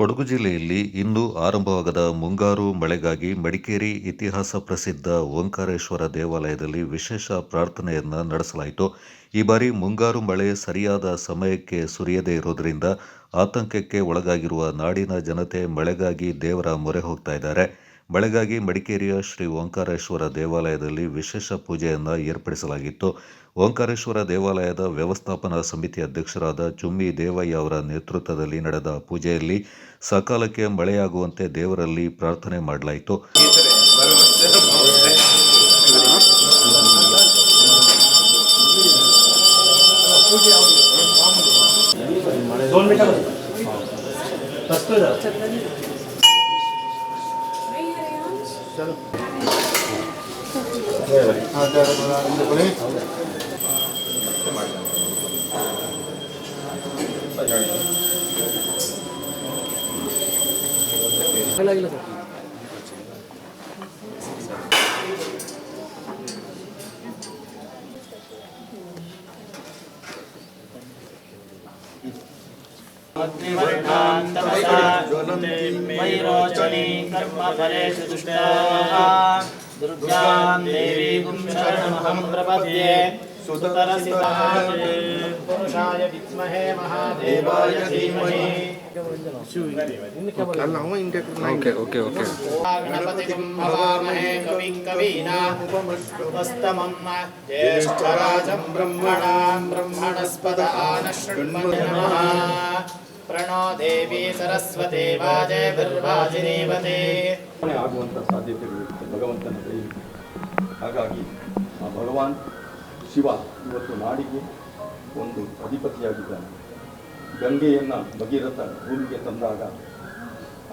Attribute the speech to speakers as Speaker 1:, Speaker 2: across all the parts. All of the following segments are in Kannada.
Speaker 1: ಕೊಡಗು ಜಿಲ್ಲೆಯಲ್ಲಿ ಇಂದು ಆರಂಭವಾಗದ ಮುಂಗಾರು ಮಳೆಗಾಗಿ ಮಡಿಕೇರಿ ಇತಿಹಾಸ ಪ್ರಸಿದ್ಧ ಓಂಕಾರೇಶ್ವರ ದೇವಾಲಯದಲ್ಲಿ ವಿಶೇಷ ಪ್ರಾರ್ಥನೆಯನ್ನ ನಡೆಸಲಾಯಿತು. ಈ ಬಾರಿ ಮುಂಗಾರು ಮಳೆ ಸರಿಯಾದ ಸಮಯಕ್ಕೆ ಸುರಿಯದೇ ಇರುವುದರಿಂದ ಆತಂಕಕ್ಕೆ ಒಳಗಾಗಿರುವ ನಾಡಿನ ಜನತೆ ಮಳೆಗಾಗಿ ದೇವರ ಮೊರೆ ಹೋಗ್ತಾ ಇದ್ದಾರೆ. ಮಳೆಗಾಗಿ ಮಡಿಕೇರಿಯ ಶ್ರೀ ಓಂಕಾರೇಶ್ವರ ದೇವಾಲಯದಲ್ಲಿ ವಿಶೇಷ ಪೂಜೆಯನ್ನು ಏರ್ಪಡಿಸಲಾಗಿತ್ತು. ಓಂಕಾರೇಶ್ವರ ದೇವಾಲಯದ ವ್ಯವಸ್ಥಾಪನಾ ಸಮಿತಿ ಅಧ್ಯಕ್ಷರಾದ ಚುಮ್ಮಿ ದೇವಯ್ಯ ಅವರ ನೇತೃತ್ವದಲ್ಲಿ ನಡೆದ ಪೂಜೆಯಲ್ಲಿ ಸಕಾಲಕ್ಕೆ ಮಳೆಯಾಗುವಂತೆ ದೇವರಲ್ಲಿ ಪ್ರಾರ್ಥನೆ ಮಾಡಲಾಯಿತು.
Speaker 2: वैरोचनी कर्मफलेषु दुष्टाः दुर्गां देवीं शरणमहं प्रपद्ये पुरुषाय विद्महे महादेवाय धीमहि गणपतिं हवामहे कविं कवीनामुपमस्तमं ज्येष्ठराजं ब्रह्मणस्पद आनशृण्वन्नमः प्रणो देवी सरस्वती वाजे विर्वाजिनीवते
Speaker 3: ಆಗುವಂಥ ಸಾಧ್ಯತೆಗಳಿರುತ್ತೆ ಭಗವಂತನ ದಯೆಯಿಂದ. ಹಾಗಾಗಿ ಆ ಭಗವಾನ್ ಶಿವ ಇವತ್ತು ನಾಡಿಗೆ ಒಂದು ಅಧಿಪತಿಯಾಗಿದ್ದಾನೆ. ಗಂಗೆಯನ್ನು ಭಗೀರಥ ಭೂಮಿಗೆ ತಂದಾಗ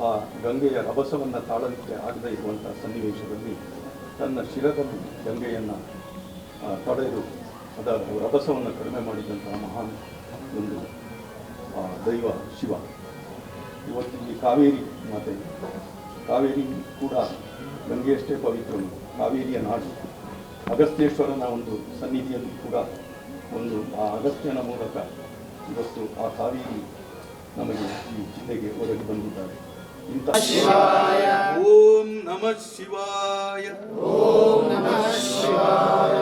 Speaker 3: ಆ ಗಂಗೆಯ ರಭಸವನ್ನು ತಾಳಲಿಕ್ಕೆ ಆಗದೇ ಇರುವಂಥ ಸನ್ನಿವೇಶದಲ್ಲಿ ತನ್ನ ಶಿರದಲ್ಲಿ ಗಂಗೆಯನ್ನು ತಡೆದು ಅದರ ರಭಸವನ್ನು ಕಡಿಮೆ ಮಾಡಿದಂತಹ ಮಹಾನ್ ಒಂದು ದೈವ ಶಿವ. ಇವತ್ತಿಲ್ಲಿ ಕಾವೇರಿ ಮಾತೆ, ಕಾವೇರಿ ಕೂಡ ಗಂಗೆಯಷ್ಟೇ ಪವಿತ್ರನು, ಕಾವೇರಿಯ ನಾಡು. ಅಗಸ್ತ್ಯೇಶ್ವರನ ಒಂದು ಸನ್ನಿಧಿಯಲ್ಲಿ ಕೂಡ ಒಂದು ಆ ಅಗಸ್ತ್ಯನ ಮೂಲಕ ಇವತ್ತು ಆ ಕಾವೇರಿ ನಮಗೆ ಈ ಜಿಲ್ಲೆಗೆ ಒದಗಿ ಬಂದಿದ್ದಾರೆ. ಇಂಥ ಓಂ ನಮಃ ಶಿವಾಯ,
Speaker 2: ಓಂ ನಮಃ ಶಿವಾಯ.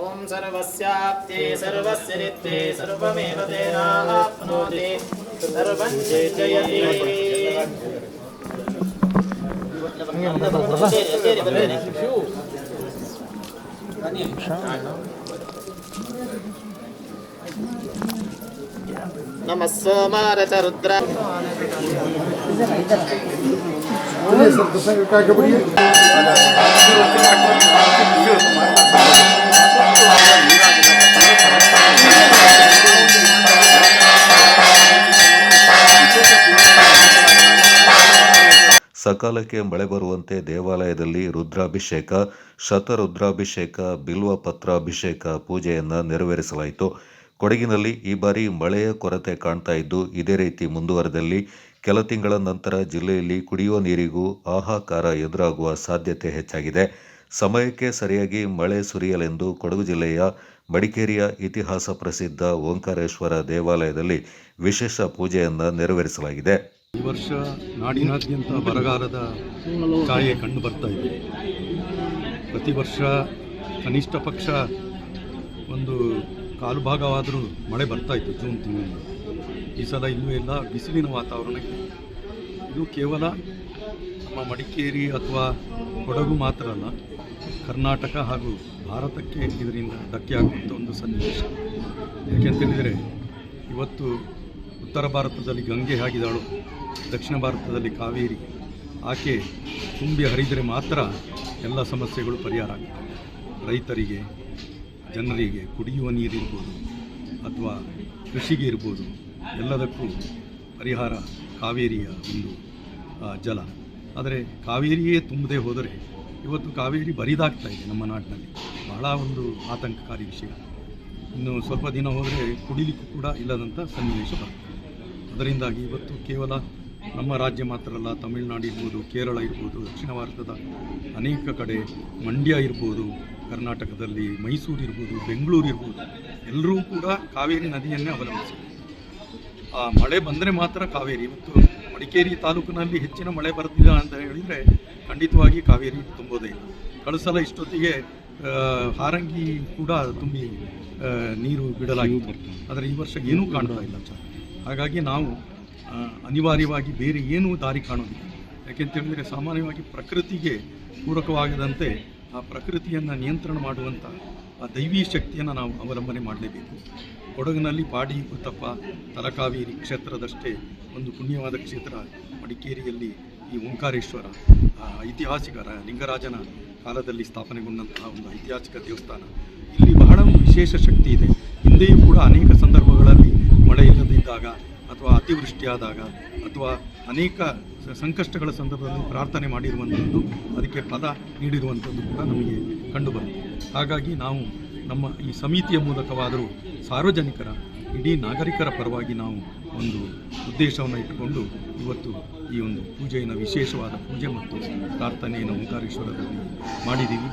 Speaker 2: ಓಂ ಸರ್ವಸ್ಯಾಪ್ತೇ ಸರ್ವಸ್ಯ ನಿತ್ಯೇ ಸರ್ವಮೇವ ತೇನಾಪ್ನೋತಿ ಸರ್ವಂ ಜಯತಿ. ನಮಃ ಸೋಮಾರ ಚ ರುದ್ರ
Speaker 1: ಸಕಾಲಕ್ಕೆ ಮಳೆ ಬರುವಂತೆ ದೇವಾಲಯದಲ್ಲಿ ರುದ್ರಾಭಿಷೇಕ, ಶತರುದ್ರಾಭಿಷೇಕ, ಬಿಲ್ವ ಪತ್ರಾಭಿಷೇಕ ಪೂಜೆಯನ್ನು ನೆರವೇರಿಸಲಾಯಿತು. ಕೊಡಗಿನಲ್ಲಿ ಈ ಬಾರಿ ಮಳೆಯ ಕೊರತೆ ಕಾಣ್ತಾ ಇದ್ದು, ಇದೇ ರೀತಿ ಮುಂದುವರೆದಲ್ಲಿ ಕೆಲ ತಿಂಗಳ ನಂತರ ಜಿಲ್ಲೆಯಲ್ಲಿ ಕುಡಿಯುವ ನೀರಿಗೂ ಹಾಹಾಕಾರ ಎದುರಾಗುವ ಸಾಧ್ಯತೆ ಹೆಚ್ಚಾಗಿದೆ. ಸಮಯಕ್ಕೆ ಸರಿಯಾಗಿ ಮಳೆ ಸುರಿಯಲೆಂದು ಕೊಡಗು ಜಿಲ್ಲೆಯ ಮಡಿಕೇರಿಯ ಇತಿಹಾಸ ಪ್ರಸಿದ್ಧ ಓಂಕಾರೇಶ್ವರ ದೇವಾಲಯದಲ್ಲಿ ವಿಶೇಷ ಪೂಜೆಯನ್ನು ನೆರವೇರಿಸಲಾಗಿದೆ.
Speaker 3: ಈ ವರ್ಷ ನಾಡಿನಾದ್ಯಂತ ಬರಗಾಲದ ಛಾಯೆ ಕಂಡು ಬರ್ತಾ ಇದೆ. ಪ್ರತಿ ವರ್ಷ ಕನಿಷ್ಠ ಪಕ್ಷ ಒಂದು ಕಾಲು ಭಾಗವಾದರೂ ಮಳೆ ಬರ್ತಾಯಿತ್ತು ಜೂನ್ ತಿಂಗಳಲ್ಲಿ. ಈ ಸಲ ಇನ್ನೂ ಎಲ್ಲ ಬಿಸಿಲಿನ ವಾತಾವರಣ ಇದೆ. ಇದು ಕೇವಲ ನಮ್ಮ ಮಡಿಕೇರಿ ಅಥವಾ ಕೊಡಗು ಮಾತ್ರ ಅಲ್ಲ, ಕರ್ನಾಟಕ ಹಾಗೂ ಭಾರತಕ್ಕೆ ಇದರಿಂದ ಧಕ್ಕೆ ಆಗುವಂಥ ಒಂದು ಸನ್ನಿವೇಶ. ಯಾಕೆಂತೇಳಿದರೆ ಇವತ್ತು ಉತ್ತರ ಭಾರತದಲ್ಲಿ ಗಂಗೆ ಆಗಿದ್ದಾಳು, ದಕ್ಷಿಣ ಭಾರತದಲ್ಲಿ ಕಾವೇರಿ, ಆಕೆ ತುಂಬಿ ಹರಿದರೆ ಮಾತ್ರ ಎಲ್ಲ ಸಮಸ್ಯೆಗಳು ಪರಿಹಾರ ಆಗುತ್ತೆ. ರೈತರಿಗೆ, ಜನರಿಗೆ ಕುಡಿಯುವ ನೀರಿರ್ಬೋದು ಅಥವಾ ಕೃಷಿಗೆ ಇರ್ಬೋದು, ಎಲ್ಲದಕ್ಕೂ ಪರಿಹಾರ ಕಾವೇರಿಯ ಒಂದು ಜಲ. ಆದರೆ ಕಾವೇರಿಯೇ ತುಂಬದೇ ಹೋದರೆ ಇವತ್ತು ಕಾವೇರಿ ಬರಿದಾಗ್ತಾ ಇದೆ ನಮ್ಮ ನಾಡಿನಲ್ಲಿ. ಬಹಳ ಒಂದು ಆತಂಕಕಾರಿ ವಿಷಯ. ಇನ್ನು ಸ್ವಲ್ಪ ದಿನ ಹೋದರೆ ಕುಡಿಲಿಕ್ಕೂ ಕೂಡ ಇಲ್ಲದಂಥ ಸನ್ನಿವೇಶ ಬರ್ತದೆ. ಅದರಿಂದಾಗಿ ಇವತ್ತು ಕೇವಲ ನಮ್ಮ ರಾಜ್ಯ ಮಾತ್ರ ಅಲ್ಲ, ತಮಿಳುನಾಡು ಇರ್ಬೋದು, ಕೇರಳ ಇರ್ಬೋದು, ದಕ್ಷಿಣ ಭಾರತದ ಅನೇಕ ಕಡೆ, ಮಂಡ್ಯ ಇರ್ಬೋದು, ಕರ್ನಾಟಕದಲ್ಲಿ ಮೈಸೂರು ಇರ್ಬೋದು, ಬೆಂಗಳೂರು ಇರ್ಬೋದು, ಎಲ್ಲರೂ ಕೂಡ ಕಾವೇರಿ ನದಿಯನ್ನೇ ಅವಲಂಬಿಸಿ. ಆ ಮಳೆ ಬಂದರೆ ಮಾತ್ರ ಕಾವೇರಿ. ಇವತ್ತು ಮಡಿಕೇರಿ ತಾಲೂಕಿನಲ್ಲಿ ಹೆಚ್ಚಿನ ಮಳೆ ಬರುತ್ತಿಲ್ಲ ಅಂತ ಹೇಳಿದರೆ ಖಂಡಿತವಾಗಿ ಕಾವೇರಿ ತುಂಬೋದೇ ಇಲ್ಲ. ಕಳೆದ ಸಲ ಇಷ್ಟೊತ್ತಿಗೆ ಹಾರಂಗಿ ಕೂಡ ತುಂಬಿ ನೀರು ಬಿಡಲಾಗಿತ್ತು, ಆದರೆ ಈ ವರ್ಷ ಏನೂ ಕಾಣ್ತಾ ಇಲ್ಲ ಸರ್. ಹಾಗಾಗಿ ನಾವು ಅನಿವಾರ್ಯವಾಗಿ ಬೇರೆ ಏನೂ ದಾರಿ ಕಾಣೋದಿಲ್ಲ. ಯಾಕೆಂತೇಳಿದರೆ ಸಾಮಾನ್ಯವಾಗಿ ಪ್ರಕೃತಿಗೆ ಪೂರಕವಾಗದಂತೆ ಆ ಪ್ರಕೃತಿಯನ್ನು ನಿಯಂತ್ರಣ ಮಾಡುವಂಥ ಆ ದೈವೀ ಶಕ್ತಿಯನ್ನು ನಾವು ಅವಲಂಬನೆ ಮಾಡಲೇಬೇಕು. ಕೊಡಗಿನಲ್ಲಿ ಪಾಡಿ ಉತ್ತಪ್ಪ ತಲಕಾವೇರಿ ಕ್ಷೇತ್ರದಷ್ಟೇ ಒಂದು ಪುಣ್ಯವಾದ ಕ್ಷೇತ್ರ ಮಡಿಕೇರಿಯಲ್ಲಿ ಈ ಓಂಕಾರೇಶ್ವರ ಐತಿಹಾಸಿಕ ಲಿಂಗರಾಜನ ಕಾಲದಲ್ಲಿ ಸ್ಥಾಪನೆಗೊಂಡಂತಹ ಒಂದು ಐತಿಹಾಸಿಕ ದೇವಸ್ಥಾನ. ಇಲ್ಲಿ ಬಹಳ ಒಂದು ವಿಶೇಷ ಶಕ್ತಿ ಇದೆ. ಹಿಂದೆಯೂ ಕೂಡ ಅನೇಕ ಸಂದರ್ಭಗಳಲ್ಲಿ ಮಳೆ ಇಲ್ಲದಿದ್ದಾಗ ಅಥವಾ ಅತಿವೃಷ್ಟಿಯಾದಾಗ ಅಥವಾ ಅನೇಕ ಸಂಕಷ್ಟಗಳ ಸಂದರ್ಭದಲ್ಲಿ ಪ್ರಾರ್ಥನೆ ಮಾಡಿರುವಂಥದ್ದು, ಅದಕ್ಕೆ ಫಲ ನೀಡಿರುವಂಥದ್ದು ಕೂಡ ನಮಗೆ ಕಂಡುಬರುತ್ತೆ. ಹಾಗಾಗಿ ನಾವು ನಮ್ಮ ಈ ಸಮಿತಿಯ ಮೂಲಕವಾದರೂ ಸಾರ್ವಜನಿಕರ ಇಡೀ ನಾಗರಿಕರ ಪರವಾಗಿ ನಾವು ಒಂದು ಉದ್ದೇಶವನ್ನು ಇಟ್ಟುಕೊಂಡು ಇವತ್ತು ಈ ಒಂದು ಪೂಜೆಯನ್ನು ವಿಶೇಷವಾದ ಪೂಜೆ ಮತ್ತು ಪ್ರಾರ್ಥನೆಯನ್ನು ಓಂಕಾರೇಶ್ವರದಲ್ಲಿ ಮಾಡಿದ್ದೀವಿ.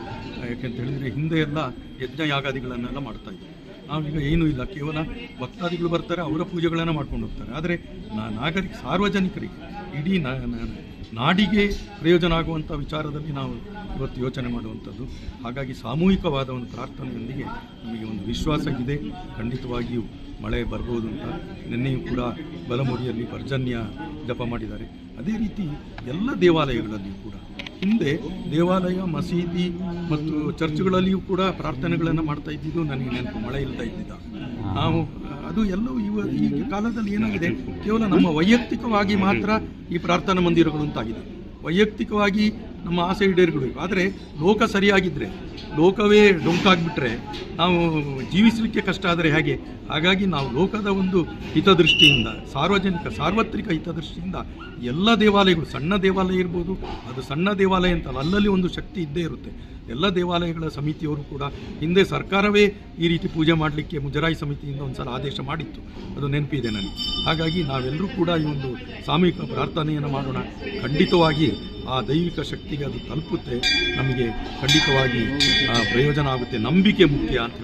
Speaker 3: ಯಾಕೆಂತ ಹೇಳಿದರೆ ಹಿಂದೆ ಎಲ್ಲ ಯಜ್ಞ ಯಾಗಾದಿಗಳನ್ನೆಲ್ಲ ಮಾಡ್ತಾಯಿದ್ವಿ. ನಾವೀಗ ಏನೂ ಇಲ್ಲ, ಕೇವಲ ಭಕ್ತಾದಿಗಳು ಬರ್ತಾರೆ, ಅವರ ಪೂಜೆಗಳನ್ನು ಮಾಡ್ಕೊಂಡು ಹೋಗ್ತಾರೆ. ಆದರೆ ಸಾರ್ವಜನಿಕರಿಗೆ ಇಡೀ ನಾಡಿಗೆ ಪ್ರಯೋಜನ ಆಗುವಂಥ ವಿಚಾರದಲ್ಲಿ ನಾವು ಇವತ್ತು ಯೋಚನೆ ಮಾಡುವಂಥದ್ದು. ಹಾಗಾಗಿ ಸಾಮೂಹಿಕವಾದ ಒಂದು ಪ್ರಾರ್ಥನೆಯೊಂದಿಗೆ ನಮಗೆ ಒಂದು ವಿಶ್ವಾಸ ಇದೆ, ಖಂಡಿತವಾಗಿಯೂ ಮಳೆ ಬರ್ಬೋದು ಅಂತ. ನಿನ್ನೆಯೂ ಕೂಡ ಬಲಮುರಿಯಲ್ಲಿ ಪರ್ಜನ್ಯ ಜಪ ಮಾಡಿದ್ದಾರೆ. ಅದೇ ರೀತಿ ಎಲ್ಲ ದೇವಾಲಯಗಳಲ್ಲಿಯೂ ಕೂಡ ಹಿಂದೆ ದೇವಾಲಯ, ಮಸೀದಿ ಮತ್ತು ಚರ್ಚ್ಗಳಲ್ಲಿಯೂ ಕೂಡ ಪ್ರಾರ್ಥನೆಗಳನ್ನು ಮಾಡ್ತಾ ಇದ್ದಿದ್ದು ನನಗೆ ನೆನಪು. ಮಳೆ ಇಲ್ಲದೆ ಇದ್ದಿದ್ದಾಗ ನಾವು ಅದು ಎಲ್ಲವೂ ಈ ಕಾಲದಲ್ಲಿ ಏನಾಗಿದೆ, ಕೇವಲ ನಮ್ಮ ವೈಯಕ್ತಿಕವಾಗಿ ಮಾತ್ರ ಈ ಪ್ರಾರ್ಥನಾ ಮಂದಿರಗಳು ಅಂತಾಗಿದೆ. ವೈಯಕ್ತಿಕವಾಗಿ ನಮ್ಮ ಆಸೆ ಈಡೇರಿಸಬೇಕು. ಆದರೆ ಲೋಕ ಸರಿಯಾಗಿದ್ದರೆ, ಲೋಕವೇ ಡೊಂಕಾಗಿಬಿಟ್ರೆ ನಾವು ಜೀವಿಸಲಿಕ್ಕೆ ಕಷ್ಟ ಆದರೆ ಹೇಗೆ? ಹಾಗಾಗಿ ನಾವು ಲೋಕದ ಒಂದು ಹಿತದೃಷ್ಟಿಯಿಂದ, ಸಾರ್ವತ್ರಿಕ ಹಿತದೃಷ್ಟಿಯಿಂದ ಎಲ್ಲ ದೇವಾಲಯಗಳು, ಸಣ್ಣ ದೇವಾಲಯ ಇರ್ಬೋದು, ಅದು ಸಣ್ಣ ದೇವಾಲಯ ಅಂತಲ್ಲ, ಅಲ್ಲಲ್ಲಿ ಒಂದು ಶಕ್ತಿ ಇದ್ದೇ ಇರುತ್ತೆ. ಎಲ್ಲ ದೇವಾಲಯಗಳ ಸಮಿತಿಯವರು ಕೂಡ ಹಿಂದೆ ಸರ್ಕಾರವೇ ಈ ರೀತಿ ಪೂಜೆ ಮಾಡಲಿಕ್ಕೆ ಮುಜರಾಯಿ ಸಮಿತಿಯಿಂದ ಒಂದು ಸಲ ಆದೇಶ ಮಾಡಿತ್ತು, ಅದು ನೆನಪಿದೆ ನನಗೆ. ಹಾಗಾಗಿ ನಾವೆಲ್ಲರೂ ಕೂಡ ಈ ಒಂದು ಸಾಮೂಹಿಕ ಪ್ರಾರ್ಥನೆಯನ್ನು ಮಾಡೋಣ. ಖಂಡಿತವಾಗಿ ಆ ದೈವಿಕ ಶಕ್ತಿಗೆ ಅದು ತಲುಪುತ್ತೆ, ನಮಗೆ ಖಂಡಿತವಾಗಿ ಪ್ರಯೋಜನ ಆಗುತ್ತೆ. ನಂಬಿಕೆ ಮುಖ್ಯ ಅಂತ ಹೇಳಿ